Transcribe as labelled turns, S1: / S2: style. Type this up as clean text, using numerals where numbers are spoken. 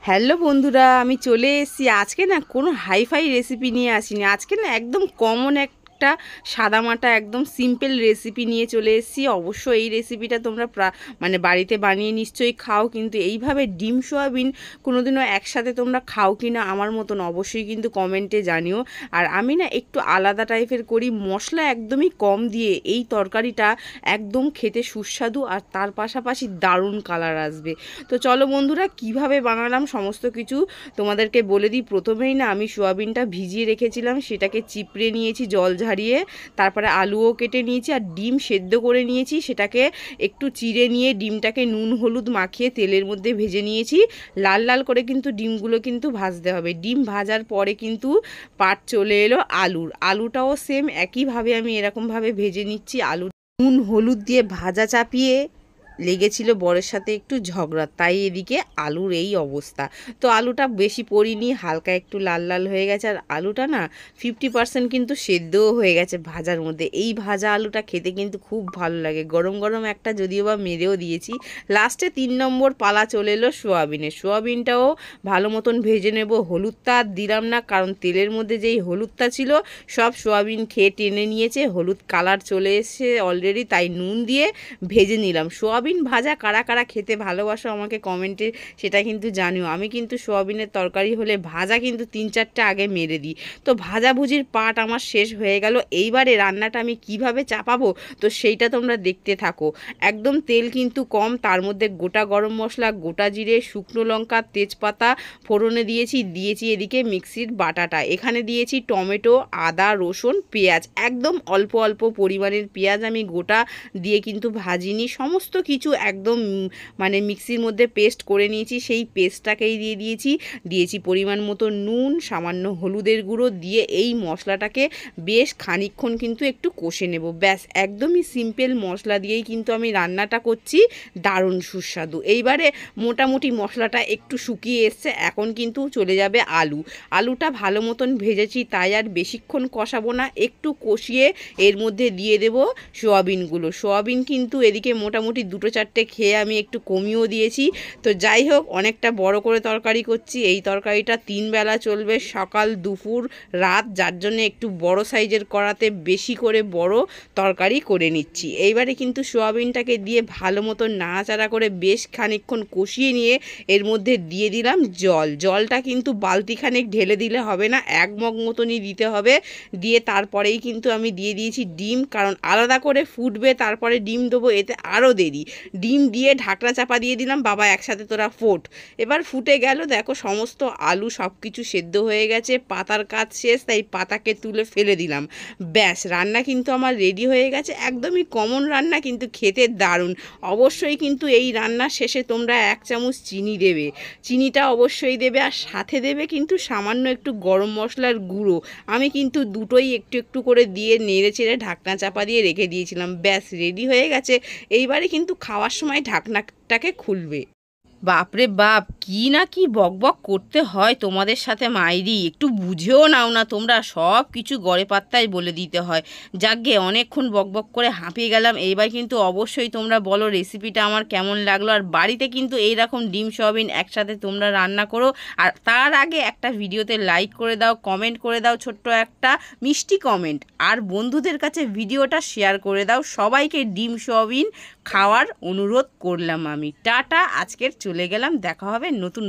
S1: Hello বন্ধুরা, আমি চলে এসেছি। আজকে না কোনো হাইফাই রেসিপি নিয়ে আসিনি। আজকে না একদম কমন একটা সাদামাটা একদম সিম্পল রেসিপি নিয়ে চলে এসেছি। অবশ্য এই রেসিপিটা তোমরা মানে বাড়িতে বানিয়ে নিশ্চয়ই খাও, কিন্তু এইভাবে ডিম সোয়াবিন কোনোদিনও একসাথে তোমরা খাও কি না আমার মতন অবশ্যই কিন্তু কমেন্টে জানিও। আর আমি না একটু আলাদা টাইপের করি, মশলা একদমই কম দিয়ে এই তরকারিটা একদম খেতে সুস্বাদু আর তার পাশাপাশি দারুণ কালার আসবে। তো চলো বন্ধুরা, কিভাবে বানালাম সমস্ত কিছু তোমাদেরকে বলে দিই। প্রথমেই না আমি সোয়াবিনটা ভিজিয়ে রেখেছিলাম, সেটাকে চিপড়ে নিয়েছি জল ঝারিয়ে, তারপরে আলুও কেটে নিয়েছি আর ডিম সেদ্ধ করে নিয়েছি। সেটাকে একটু চিড়ে নিয়ে ডিমটাকে নুন হলুদ মাখিয়ে তেলের মধ্যে ভেজে নিয়েছি। লাল লাল করে কিন্তু ডিমগুলো কিন্তু ভাজতে হবে। ডিম ভাজার পরে কিন্তু পাট চলে এলো আলুটাও সেম একইভাবে আমি এরকমভাবে ভেজে নিচ্ছি। আলু নুন হলুদ দিয়ে ভাজা চাপিয়ে লেগেছিল বরের সাথে একটু ঝগড়া, তাই এদিকে আলুর এই অবস্থা। তো আলুটা বেশি পড়িনি, হালকা একটু লাল লাল হয়ে গেছে। আর আলুটা না 50% কিন্তু সেদ্ধও হয়ে গেছে ভাজার মধ্যে। এই ভাজা আলুটা খেতে কিন্তু খুব ভালো লাগে, গরম গরম একটা যদিও বা মেরেও দিয়েছি। লাস্টে 3 নম্বর পালা চলে এলো সোয়াবিনটাও ভালো মতন ভেজে নেব। হলুদটা আর দিলাম না, কারণ তেলের মধ্যে যেই হলুদটা ছিল সব সোয়াবিন খেয়ে টেনে নিয়েছে, হলুদ কালার চলে এসেছে অলরেডি, তাই নুন দিয়ে ভেজে নিলাম। সোয়াবিন ভাজা কারা কারা খেতে ভালোবাসো আমাকে কমেন্টে সেটা কিন্তু জানিও। আমি কিন্তু সোয়াবিনের তরকারি হলে ভাজা কিন্তু 3-4টা আগে মেরে দিই। তো ভাজাভুজির পার্ট আমার শেষ হয়ে গেল। এইবারে রান্নাটা আমি কিভাবে চাপাবো তো সেইটা তোমরা দেখতে থাকো। একদম তেল কিন্তু কম, তার মধ্যে গোটা গরম মশলা, গোটা জিরে, শুকনো লঙ্কা, তেজপাতা ফোড়নে দিয়েছি এদিকে মিক্সির বাটাটা। এখানে দিয়েছি টমেটো, আদা, রসুন, পেঁয়াজ। একদম অল্প অল্প পরিমাণের পেঁয়াজ আমি গোটা দিয়ে কিন্তু ভাজিনি, সমস্ত কিছু একদম মানে মিক্সির মধ্যে পেস্ট করে নিয়েছি। সেই পেস্টটাকেই দিয়েছি পরিমাণ মতো নুন, সামান্য হলুদের গুঁড়ো দিয়ে এই মশলাটাকে বেশ খানিকক্ষণ কিন্তু একটু কষে নেব। ব্যাস, একদমই সিম্পল মশলা দিয়েই কিন্তু আমি রান্নাটা করছি, দারুণ সুস্বাদু। এইবারে মোটামুটি মশলাটা একটু শুকিয়ে এসছে, এখন কিন্তু চলে যাবে আলুটা ভালো মতন ভেজেছি, তাই আর বেশিক্ষণ কষাবো না। একটু কষিয়ে এর মধ্যে দিয়ে দেব সোয়াবিন কিন্তু এদিকে মোটামুটি 2-4টে খেয়ে আমি একটু কমিয়েও দিয়েছি। তো যাই হোক, অনেকটা বড় করে তরকারি করছি। এই তরকারিটা 3 বেলা চলবে, সকাল দুপুর রাত, যার জন্য একটু বড় সাইজের কড়াতে বেশি করে বড় তরকারি করে নিচ্ছি। এইবারে কিন্তু সোয়াবিনটাকে দিয়ে ভালো মতো নাড়াচাড়া করে বেশ খানিকক্ষণ কষিয়ে নিয়ে এর মধ্যে দিয়ে দিলাম জলটা কিন্তু বালতিখানেক ঢেলে দিলে হবে না, 1 মগ মতনই দিতে হবে। দিয়ে তারপরেই কিন্তু আমি দিয়ে দিয়েছি ডিম, কারণ আলাদা করে ফুটবে তারপরে ডিম দেবো, এতে আরও দেরি। ডিম দিয়ে ঢাকনা চাপা দিয়ে দিলাম, বাবা একসাথে তোরা ফোট। এবার ফুটে গেল, দেখো সমস্ত আলু সব কিছু সেদ্ধ হয়ে গেছে, পাতার কাজ শেষ, তাই পাতাকে তুলে ফেলে দিলাম। ব্যাস, রান্না কিন্তু আমার রেডি হয়ে গেছে। একদমই কমন রান্না, কিন্তু খেতে দারুণ। অবশ্যই কিন্তু এই রান্নার শেষে তোমরা 1 চামচ চিনি দেবে, চিনিটা অবশ্যই দেবে, আর সাথে দেবে কিন্তু সামান্য একটু গরম মশলার গুঁড়ো। আমি কিন্তু দুটোই একটু একটু করে দিয়ে নেড়ে চেড়ে ঢাকনা চাপা দিয়ে রেখে দিয়েছিলাম। ব্যাস, রেডি হয়ে গেছে। এইবারে কিন্তু খাওয়ার সময় ঢাকনাটাকে খুলবে। বাপরে বাপ, কি না কি বকবক করতে হয় তোমাদের সাথে মাইরি, একটু বুঝেও নাও না তোমরা, সব কিছু গড়ে পাত্তায় বলে দিতে হয়। যাকগে, অনেকক্ষণ বকবক করে হাঁপিয়ে গেলাম। এইবার কিন্তু অবশ্যই তোমরা বলো রেসিপিটা আমার কেমন লাগলো। আর বাড়িতে কিন্তু এইরকম ডিম সোয়াবিন একসাথে তোমরা রান্না করো। আর তার আগে একটা ভিডিওতে লাইক করে দাও, কমেন্ট করে দাও, ছোট্ট একটা মিষ্টি কমেন্ট, আর বন্ধুদের কাছে ভিডিওটা শেয়ার করে দাও। সবাইকে ডিম সোয়াবিন খাওয়ার অনুরোধ করলাম আমি। টাটা, আজকের চলে গেলাম, দেখা হবে নতুন